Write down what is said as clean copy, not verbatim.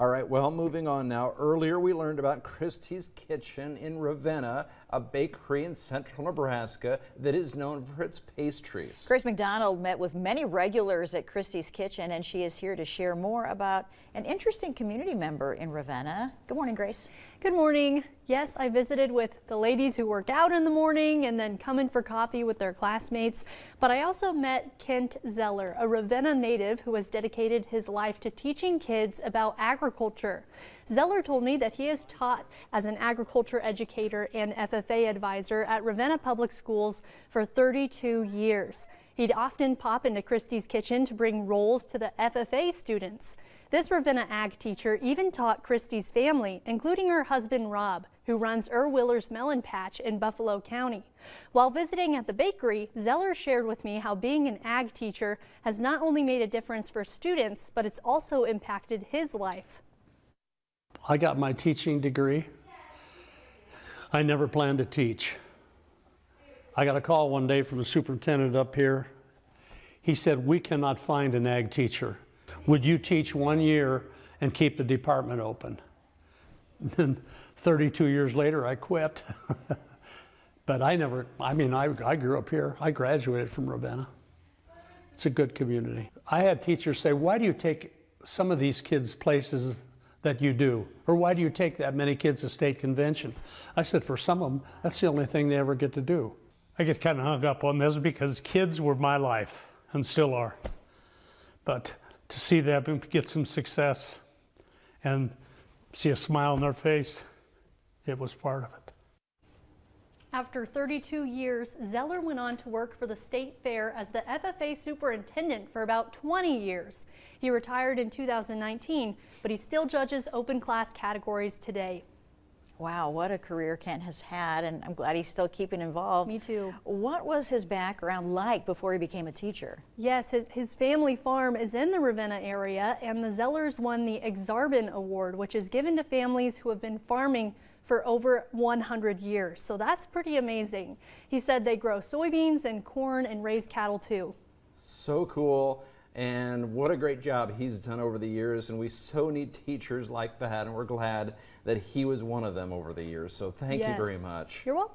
All right, well, moving on now. Earlier we learned about Christie's Kitchen in Ravenna, a bakery in central Nebraska that is known for its pastries. Grace McDonald met with many regulars at Christie's Kitchen, and she is here to share more about an interesting community member in Ravenna. Good morning, Grace. Good morning. Yes, I visited with the ladies who work out in the morning and then come in for coffee with their classmates. But I also met Kent Zeller, a Ravenna native who has dedicated his life to teaching kids about agriculture. Zeller told me that he has taught as an agriculture educator and FFA advisor at Ravenna Public Schools for 32 years. He'd often pop into Christie's Kitchen to bring rolls to the FFA students. This Ravenna ag teacher even taught Christie's family, including her husband Rob, who runs Willer's Melon Patch in Buffalo County. While visiting at the bakery, Zeller shared with me how being an ag teacher has not only made a difference for students, but it's also impacted his life. I got my teaching degree. I never planned to teach. I got a call one day from the superintendent up here. He said, "We cannot find an ag teacher. Would you teach 1 year and keep the department open?" Then 32 years later, I quit. But I grew up here. I graduated from Ravenna. It's a good community. I had teachers say, "Why do you take some of these kids places that you do? Or why do you take that many kids to state convention?" I said, for some of them, that's the only thing they ever get to do. I get kind of hung up on this because kids were my life and still are. But to see them get some success and see a smile on their face, it was part of it. After 32 years, Zeller went on to work for the State Fair as the FFA Superintendent for about 20 years. He retired in 2019, but he still judges open class categories today. Wow, what a career Kent has had, and I'm glad he's still keeping involved. Me too. What was his background like before he became a teacher? Yes, his family farm is in the Ravenna area, and the Zellers won the Exarban Award, which is given to families who have been farming for over 100 years. So that's pretty amazing. He said they grow soybeans and corn and raise cattle too. So cool. And what a great job he's done over the years, and we so need teachers like that, and we're glad that he was one of them over the years. So thank you very much. You're welcome.